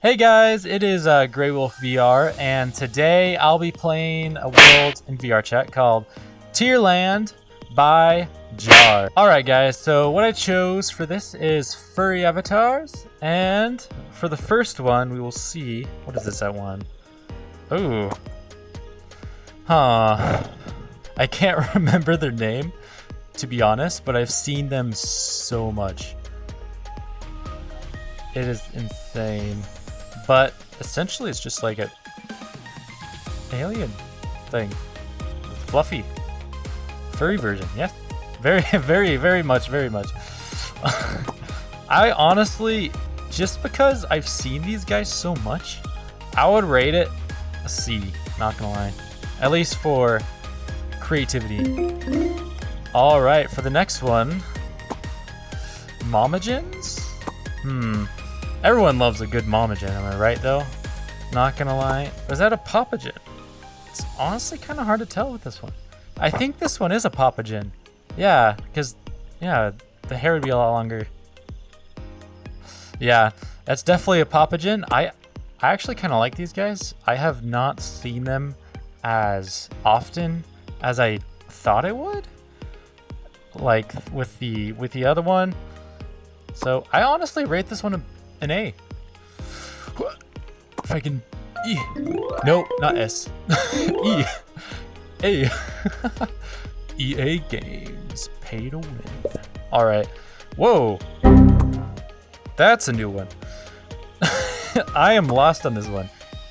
Hey guys, it is Grey Wolf VR, and today I'll be playing a world in VR chat called Tierland by Jar. Alright guys, so what I chose for this is furry avatars, and for the first one we will see, what is this at one? Ooh. Huh. I can't remember their name, to be honest, but I've seen them so much. It is insane. But essentially it's just like a alien thing. Fluffy. Furry version, yes. Very much. I honestly, just because I've seen these guys so much, I would rate it a C, not gonna lie. At least for creativity. Alright, for the next one. Momogens? Everyone loves a good Momogen, am I right though? Not gonna lie. Or is that a Papagen? It's honestly kind of hard to tell with this one. I think this one is a Papagen. Yeah, because, yeah, the hair would be a lot longer. Yeah, that's definitely a Papagen. I actually kind of like these guys. I have not seen them as often as I thought I would. Like with the other one. So I honestly rate this one an A. If I can E. No, not S. E. A. EA Games. Pay to win. Alright. Whoa. That's a new one. I am lost on this one.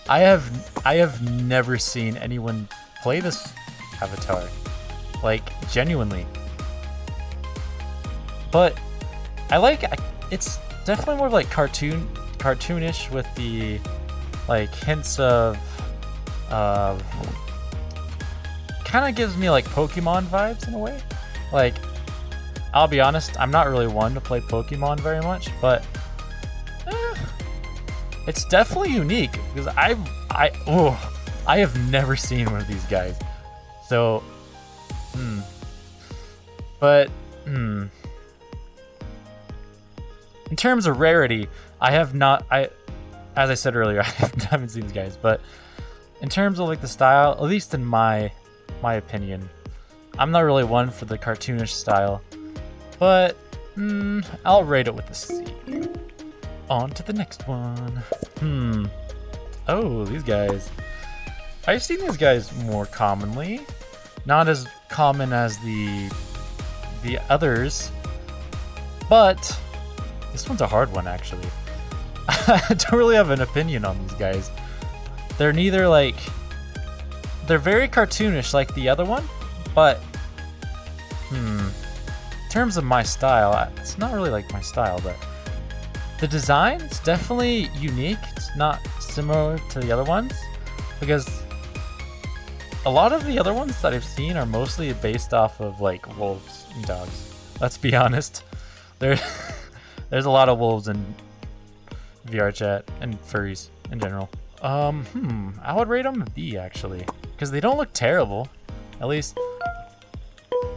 I have never seen anyone play this avatar. Like, genuinely. But I like it's definitely more like cartoonish with the like hints of kind of gives me like Pokemon vibes in a way. Like, I'll be honest, I'm not really one to play Pokemon very much, but it's definitely unique because I have never seen one of these guys. So in terms of rarity, I have not. As I said earlier, I haven't seen these guys. But in terms of like the style, at least in my opinion, I'm not really one for the cartoonish style. But I'll rate it with a C. On to the next one. Oh, these guys. I've seen these guys more commonly, not as common as the others, but. This one's a hard one, actually. I don't really have an opinion on these guys. They're neither like... They're very cartoonish like the other one, but... In terms of my style, it's not really like my style, but... The design is definitely unique. It's not similar to the other ones, because... A lot of the other ones that I've seen are mostly based off of, like, wolves and dogs. Let's be honest. There's a lot of wolves in VR chat and furries in general. I would rate them a B actually, because they don't look terrible. At least.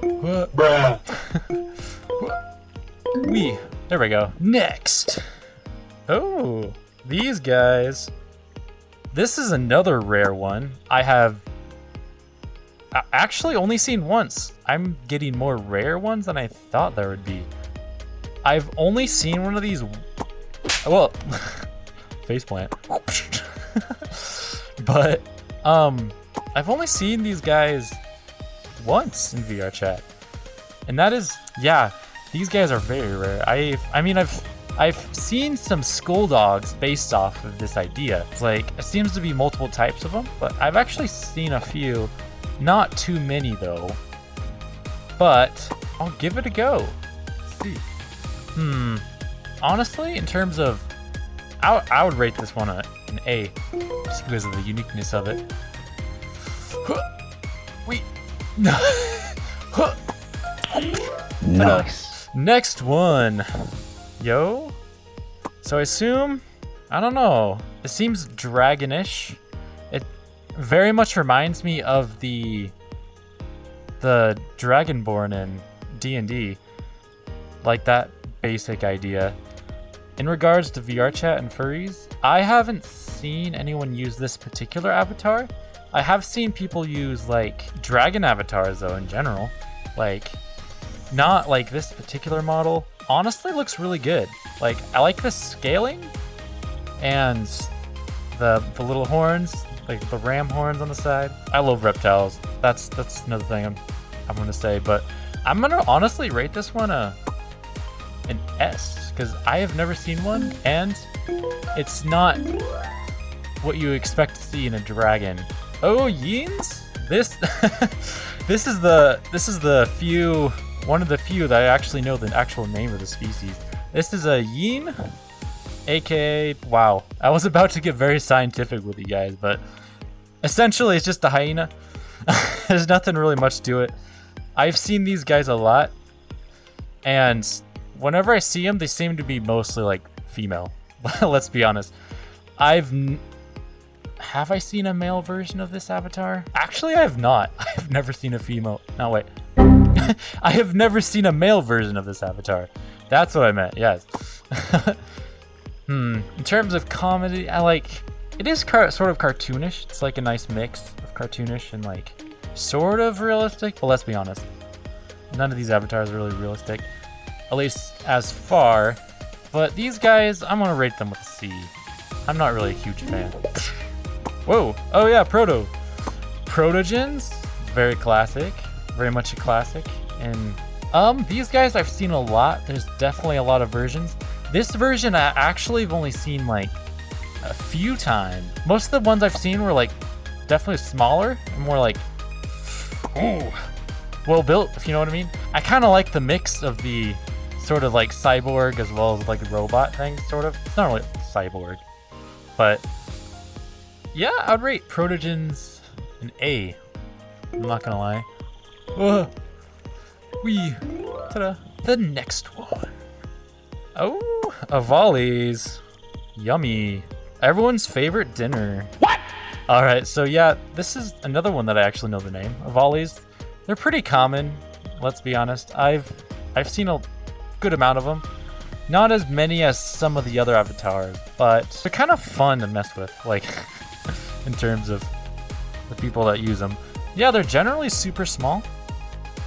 Bruh. There we go. Next. Oh, these guys. This is another rare one. I have actually only seen once. I'm getting more rare ones than I thought there would be. I've only seen one of these. Well, faceplant. But I've only seen these guys once in VR chat, and that is, yeah, these guys are very rare. I've seen some school dogs based off of this idea. It's like it seems to be multiple types of them, but I've actually seen a few, not too many though. But I'll give it a go. Let's see. Honestly, in terms of, I would rate this one an A, just because of the uniqueness of it. Wait, no. Nice. Next one, yo. So I assume, I don't know. It seems dragonish. It very much reminds me of the Dragonborn in D&D, like that basic idea. in regards to VRchat and furries, I haven't seen anyone use this particular avatar. I have seen people use like dragon avatars though in general. Like, not like this particular model. Honestly looks really good. Like, I like the scaling and the little horns, like the ram horns on the side. I love reptiles. That's another thing I'm gonna say, but I'm gonna honestly rate this one an S, because I have never seen one, and it's not what you expect to see in a dragon. Oh, Yeens? This this is one of the few that I actually know the actual name of the species. This is a Yeen, aka, wow, I was about to get very scientific with you guys, but essentially it's just a hyena. There's nothing really much to it. I've seen these guys a lot, and whenever I see them, they seem to be mostly like female. Let's be honest. Have I seen a male version of this avatar? Actually, I have not. I have never seen a female. No, wait. I have never seen a male version of this avatar. That's what I meant, yes. In terms of comedy, it is sort of cartoonish. It's like a nice mix of cartoonish and like sort of realistic. But let's be honest, none of these avatars are really realistic, at least as far. But these guys, I'm gonna rate them with a C. I'm not really a huge fan. Whoa, oh yeah, Protogens, very classic, very much a classic. And these guys I've seen a lot. There's definitely a lot of versions. This version I actually have only seen like a few times. Most of the ones I've seen were like definitely smaller and more like, ooh, well built, if you know what I mean. I kind of like the mix of the sort of like cyborg as well as like robot thing, sort of. It's not really cyborg, but yeah, I'd rate Protogens an A. I'm not gonna lie. Ta-da. The next one. Oh, Avali's. Yummy. Everyone's favorite dinner. What? All right, so yeah, this is another one that I actually know the name. Avali's. They're pretty common. Let's be honest. I've seen a good amount of them. Not as many as some of the other avatars, but they're kind of fun to mess with. Like, in terms of the people that use them. Yeah, they're generally super small.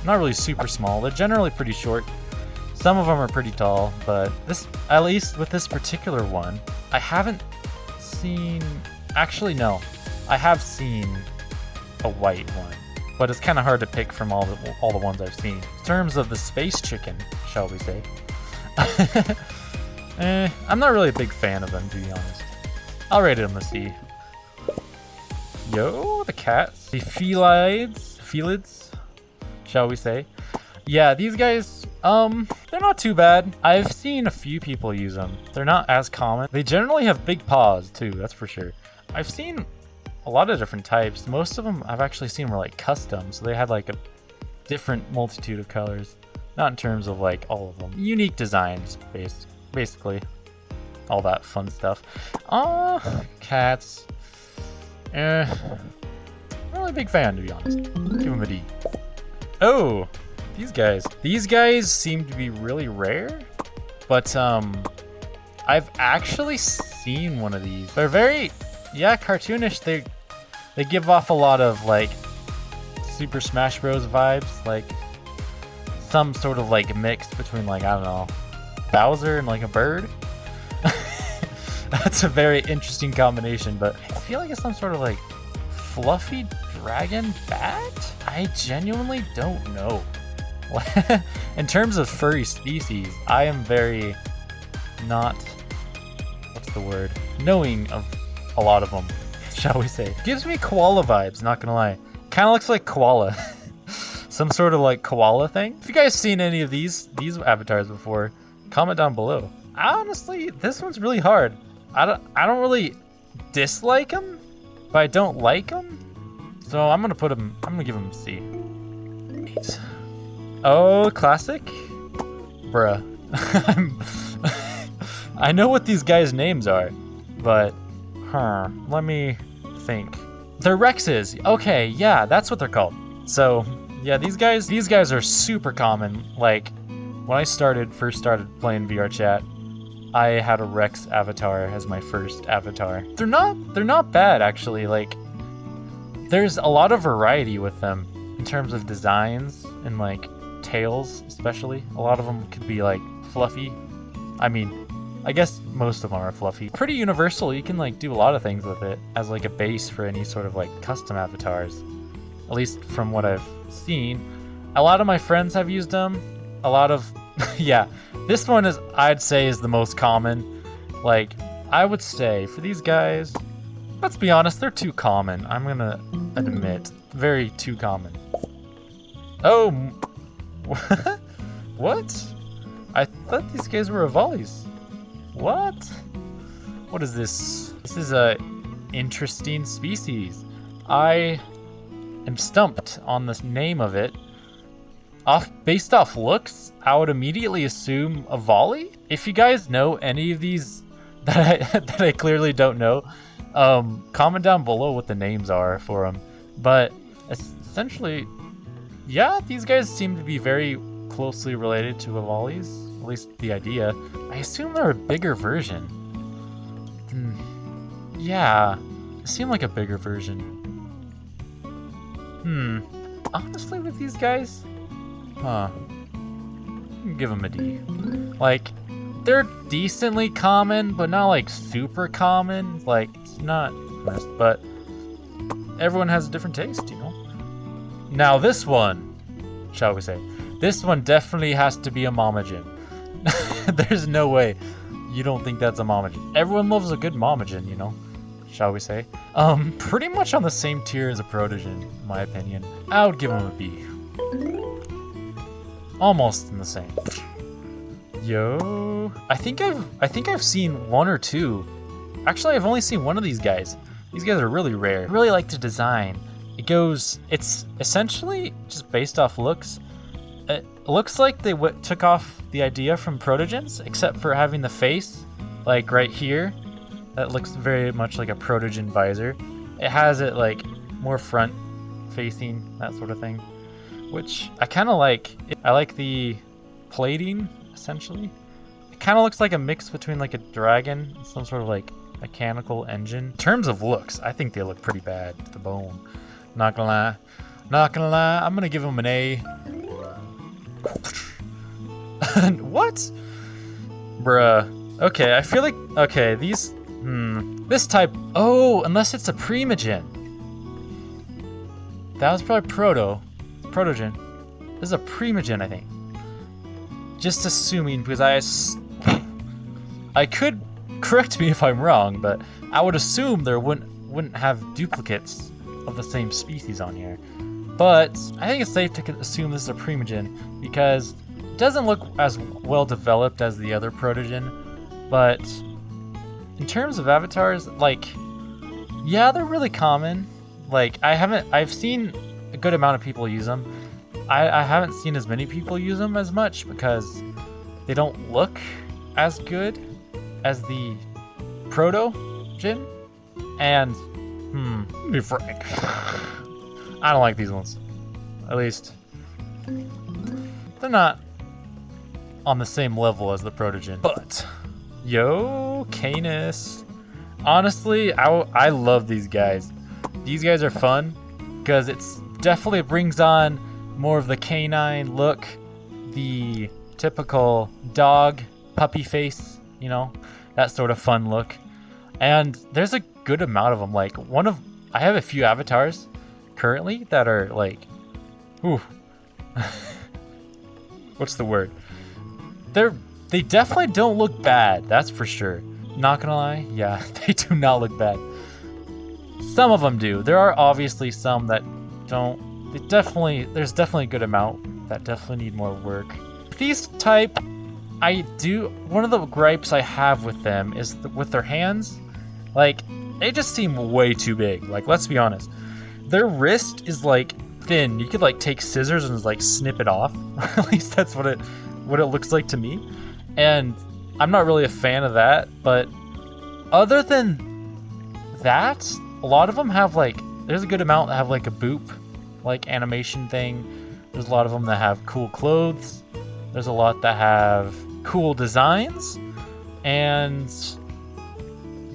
Not really super small. They're generally pretty short. Some of them are pretty tall, but this, at least with this particular one, I haven't seen... Actually, no. I have seen a white one, but it's kind of hard to pick from all the ones I've seen. In terms of the space chicken, shall we say. I'm not really a big fan of them, to be honest. I'll rate them a C. Yo, the cats. The felids, shall we say. Yeah, these guys, they're not too bad. I've seen a few people use them. They're not as common. They generally have big paws too, that's for sure. I've seen a lot of different types. Most of them I've actually seen were like custom, so they had like a different multitude of colors. Not in terms of like all of them. Unique designs, basically. All that fun stuff. Cats. Not really a big fan, to be honest. Give them a D. Oh, these guys. These guys seem to be really rare, but I've actually seen one of these. They're very, yeah, cartoonish. They give off a lot of like Super Smash Bros. Vibes, like some sort of like mix between like, I don't know, Bowser and like a bird. That's a very interesting combination, but I feel like it's some sort of like fluffy dragon bat? I genuinely don't know. In terms of furry species, I am very not, what's the word? Knowing of a lot of them, shall we say. Gives me koala vibes, not gonna lie. Kind of looks like koala. Some sort of like koala thing. If you guys seen any of these avatars before, comment down below. Honestly, this one's really hard. I don't really dislike him, but I don't like him. So I'm gonna give him a C. 8. Oh, classic? Bruh. I know what these guys' names are, but let me think. They're Rexes. Okay, yeah, that's what they're called. So yeah, these guys are super common. Like when I first started playing VRchat, I had a Rex avatar as my first avatar. They're not bad actually. Like, there's a lot of variety with them in terms of designs and like tails, especially. A lot of them could be like fluffy. I mean, I guess most of them are fluffy. Pretty universal. You can like do a lot of things with it as like a base for any sort of like custom avatars. At least from what I've seen. A lot of my friends have used them. A lot of, yeah. This one is, I'd say, is the most common. Like, I would say for these guys, let's be honest, they're too common. I'm gonna admit, very too common. Oh, what? I thought these guys were Evolis. What? What is this? This is a interesting species. I am stumped on the name of it. Based off looks, I would immediately assume a volley. If you guys know any of these that I clearly don't know, comment down below what the names are for them. But essentially, yeah, these guys seem to be very closely related to Evolis, at least the idea. I assume they're a bigger version. Yeah, they seem like a bigger version. Honestly, with these guys, give them a D. Like, they're decently common, but not like super common. Like, it's not, but everyone has a different taste, you know? Now this one, shall we say, this one definitely has to be a Momogen. There's no way you don't think that's a Momogen. Everyone loves a good Momogen, you know? Shall we say? Pretty much on the same tier as a Protogen, in my opinion. I would give him a B. Almost in the same. Yo, I think I've seen one or two. Actually, I've only seen one of these guys. These guys are really rare. I really like the design. It's essentially just based off looks. It looks like they took off the idea from Protogens, except for having the face, like right here. That looks very much like a Protogen visor. It has it like more front facing, that sort of thing. Which I kind of like. I like the plating, essentially. It kind of looks like a mix between like a dragon and some sort of like mechanical engine. In terms of looks, I think they look pretty bad to the bone. Not gonna lie. Not gonna lie, I'm gonna give them an A. What? Bruh. Okay, I feel like, okay, these, this type, oh, unless it's a Primogen. That was probably Protogen. This is a Primogen, I think. Just assuming, because I could, correct me if I'm wrong, but I would assume there wouldn't have duplicates of the same species on here. But I think it's safe to assume this is a Primogen because it doesn't look as well developed as the other Protogen. But in terms of avatars, like, yeah, they're really common. Like, I've seen a good amount of people use them. I haven't seen as many people use them as much because they don't look as good as the Protogen. And, be frank, I don't like these ones. At least, they're not on the same level as the Protogen. But, yo, Canis. Honestly, I love these guys. These guys are fun because it's definitely brings on more of the canine look, the typical dog puppy face, you know, that sort of fun look. And there's a good amount of them. Like I have a few avatars currently that are like, what's the word? They definitely don't look bad. That's for sure. Not gonna lie, yeah, they do not look bad. Some of them do. There are obviously some that don't. There's definitely a good amount that definitely need more work. These type, one of the gripes I have with them is with their hands. Like, they just seem way too big. Like, let's be honest. Their wrist is like thin. You could like take scissors and like snip it off. At least that's what it looks like to me. And I'm not really a fan of that. But other than that, a lot of them have like, there's a good amount that have like a boop like animation thing. There's a lot of them that have cool clothes. There's a lot that have cool designs. And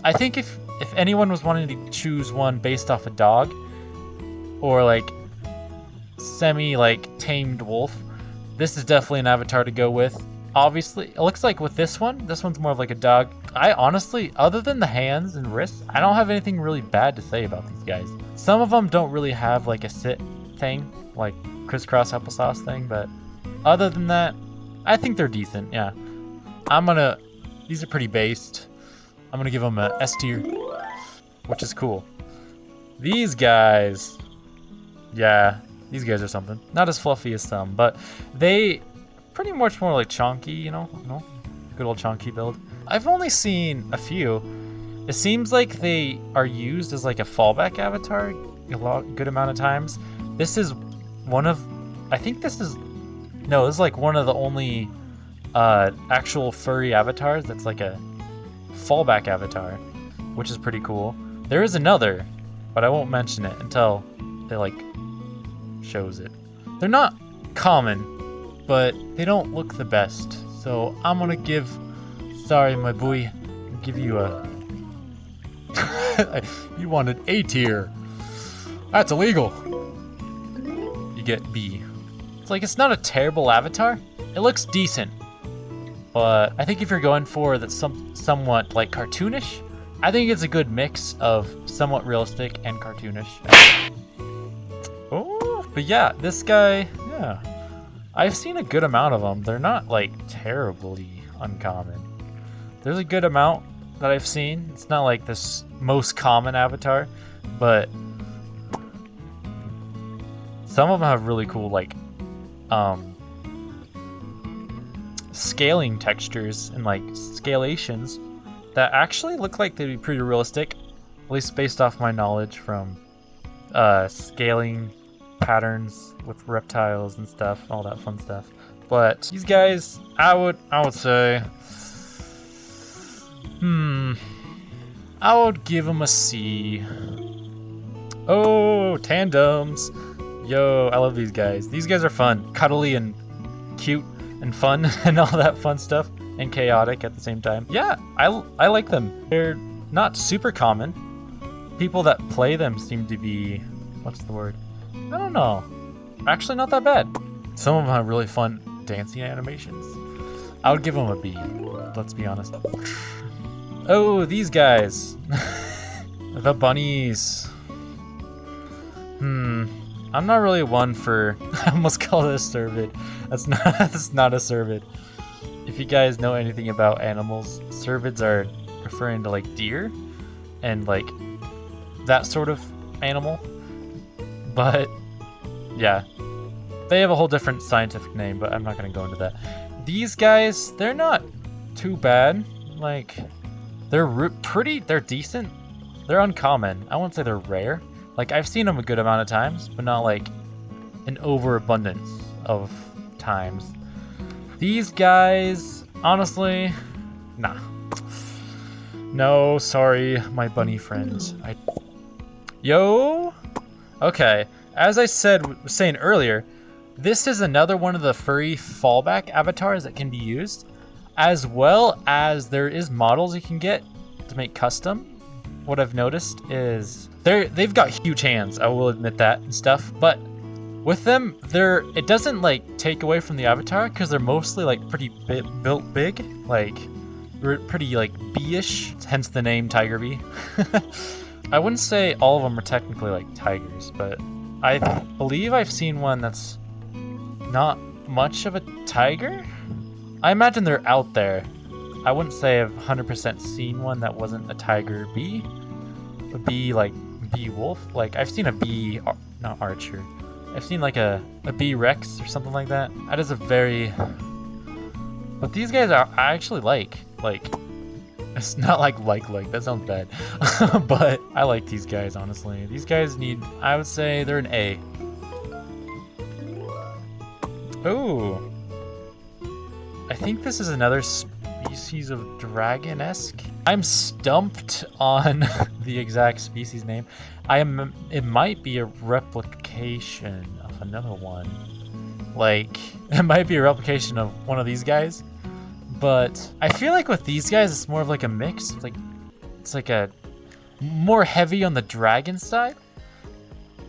I think if anyone was wanting to choose one based off a dog or like semi like tamed wolf, this is definitely an avatar to go with. Obviously, it looks like with this one's more of like a dog. I honestly, other than the hands and wrists, I don't have anything really bad to say about these guys. Some of them don't really have like a sit thing, like crisscross applesauce thing, but other than that, I think they're decent, yeah. These are pretty based. I'm gonna give them a S tier, which is cool. These guys, yeah, these guys are something. Not as fluffy as some, but they pretty much more like chunky, you know, good old chunky build. I've only seen a few. It seems like they are used as like a fallback avatar good amount of times. This is one of, I think this is like one of the only actual furry avatars that's like a fallback avatar, which is pretty cool. There is another, but I won't mention it until they like shows it. They're not common, but they don't look the best. So I'm gonna give, sorry my boy, I'll give you a, you wanted A tier. That's illegal. You get B. It's like, it's not a terrible avatar. It looks decent. But I think if you're going for that somewhat like cartoonish, I think it's a good mix of somewhat realistic and cartoonish. Oh, but yeah, this guy, yeah. I've seen a good amount of them. They're not like terribly uncommon. There's a good amount that I've seen. It's not like this most common avatar, but some of them have really cool like scaling textures and like scalations that actually look like they'd be pretty realistic, at least based off my knowledge from scaling patterns with reptiles and stuff, all that fun stuff. But these guys, I would say, I would give them a C. Oh, tandems. Yo, I love these guys. These guys are fun, cuddly and cute and fun and all that fun stuff, and chaotic at the same time. Yeah, I like them. They're not super common. People that play them seem to be, what's the word? I don't know. Actually, not that bad. Some of them have really fun dancing animations. I would give them a B, let's be honest. Oh, these guys. The bunnies. I'm not really one for, I almost called it a cervid. That's not a cervid. If you guys know anything about animals, cervids are referring to like deer and like that sort of animal. But yeah, they have a whole different scientific name, but I'm not going to go into that. These guys, they're not too bad. Like, they're decent. They're uncommon. I won't say they're rare. Like, I've seen them a good amount of times, but not like an overabundance of times. These guys, honestly, nah. No, sorry, my bunny friends. Yo. Okay, as I was saying earlier, this is another one of the furry fallback avatars that can be used, as well as there is models you can get to make custom. What I've noticed is they've got huge hands, I will admit that and stuff, but with them, it doesn't like take away from the avatar because they're mostly like pretty built big, like pretty like B-ish, hence the name Tiger Bee. I wouldn't say all of them are technically like tigers, but I believe I've seen one that's not much of a tiger. I imagine they're out there. I wouldn't say I've 100% seen one that wasn't a tiger bee. A bee like bee wolf. Like I've seen a bee, not archer. I've seen like a bee rex or something like that. That is a very. But these guys I actually like. It's not like that sounds bad. But I like these guys, honestly. These guys I would say they're an A. Oh. I think this is another species of dragon-esque. I'm stumped on the exact species name. It might be a replication of another one. Like, it might be a replication of one of these guys. But I feel like with these guys, it's more of like a mix. It's like a more heavy on the dragon side,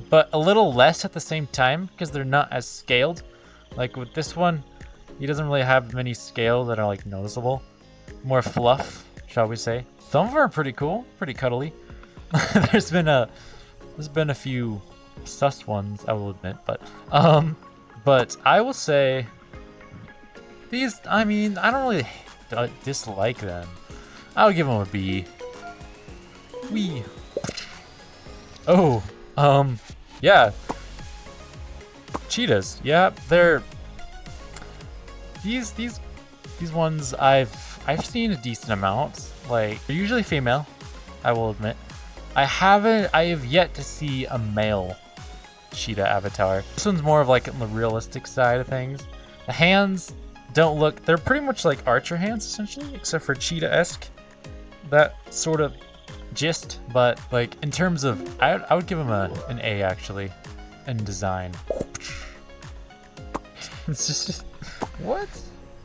but a little less at the same time because they're not as scaled. Like with this one, he doesn't really have many scale that are like noticeable. More fluff, shall we say. Some of them are pretty cool, pretty cuddly. There's been a few sus ones, I will admit, but I will say these, I mean, I don't really dislike them. I would give them a B. Wee. Oh, yeah. Cheetahs, yeah, they're these ones I've seen a decent amount. Like, they're usually female, I will admit. I have yet to see a male cheetah avatar. This one's more of like on the realistic side of things. The hands don't look, they're pretty much like archer hands essentially, except for cheetah-esque. That sort of gist, but like in terms of, I would give him an A actually in design. It's just, what?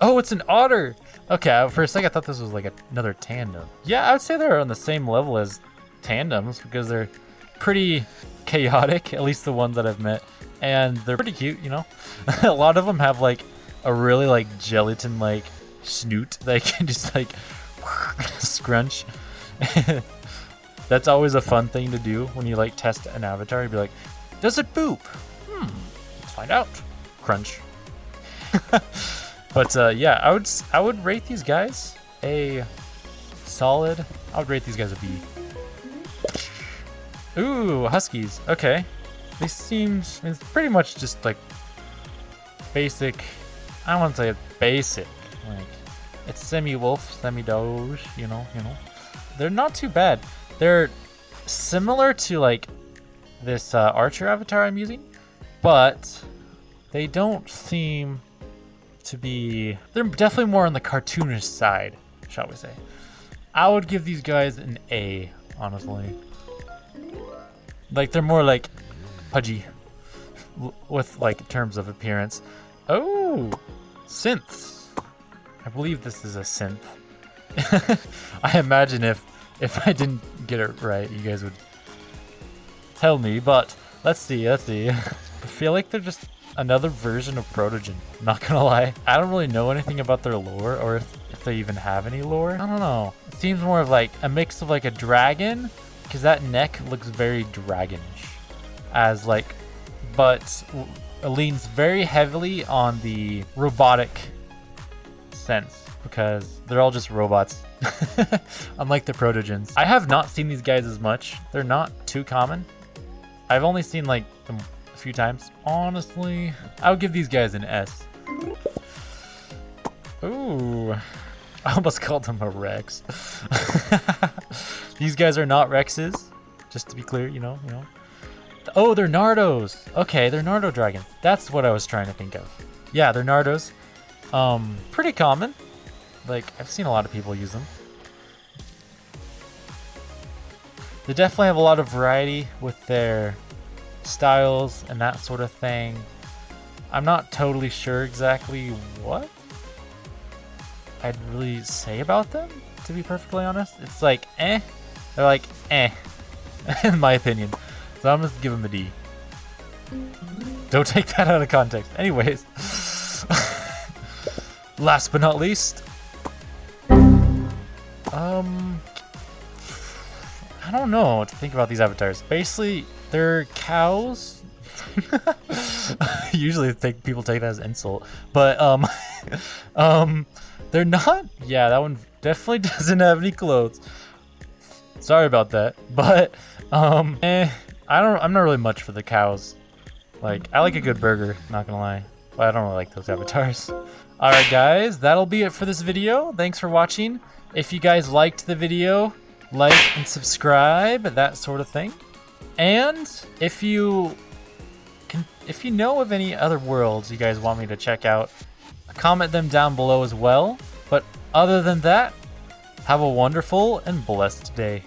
Oh, it's an otter. Okay, for a second I thought this was like another tandem. Yeah, I would say they're on the same level as tandems because they're pretty chaotic, at least the ones that I've met, and they're pretty cute, you know. A lot of them have like a really like gelatin like snoot that can just like scrunch. That's always a fun thing to do when you like test an avatar. You'd be like, does it boop? Let's find out. Crunch. But yeah, I would rate these guys a solid. I would rate these guys a B. Ooh, huskies. Okay, these seems, it's pretty much just like basic. I don't want to say basic. Like, it's semi-wolf, semi-doge. You know. They're not too bad. They're similar to like this archer avatar I'm using, but they don't seem to be, they're definitely more on the cartoonish side, shall we say. I would give these guys an A, honestly. Like, they're more like pudgy with like terms of appearance. Oh, synths. I believe this is a synth. I imagine if I didn't get it right, you guys would tell me, but let's see. I feel like they're just another version of Protogen, not gonna lie. I don't really know anything about their lore, or if they even have any lore. I don't know. It seems more of like a mix of like a dragon, because that neck looks very dragonish, as like, but it leans very heavily on the robotic sense, because they're all just robots. Unlike the Protogens. I have not seen these guys as much. They're not too common. I've only seen like them a few times. Honestly, I would give these guys an S. Ooh, I almost called them a Rex. These guys are not Rexes, just to be clear, you know. Oh, they're Nardos. Okay, they're Nardo dragons. That's what I was trying to think of. Yeah, they're Nardos. Pretty common. Like, I've seen a lot of people use them. They definitely have a lot of variety with their styles and that sort of thing. I'm not totally sure exactly what I'd really say about them, to be perfectly honest. It's like, eh. They're like, eh, in my opinion. So I'm gonna give them a D. Don't take that out of context. Anyways. Last but not least. I don't know what to think about these avatars. Basically, they're cows. Usually people take that as insult, but they're not. Yeah, that one definitely doesn't have any clothes. Sorry about that, but I'm not really much for the cows. Like, I like a good burger, not gonna lie, but I don't really like those avatars. All right, guys, that'll be it for this video. Thanks for watching. If you guys liked the video, like and subscribe, that sort of thing. And if you know of any other worlds you guys want me to check out, comment them down below as well. But other than that, have a wonderful and blessed day.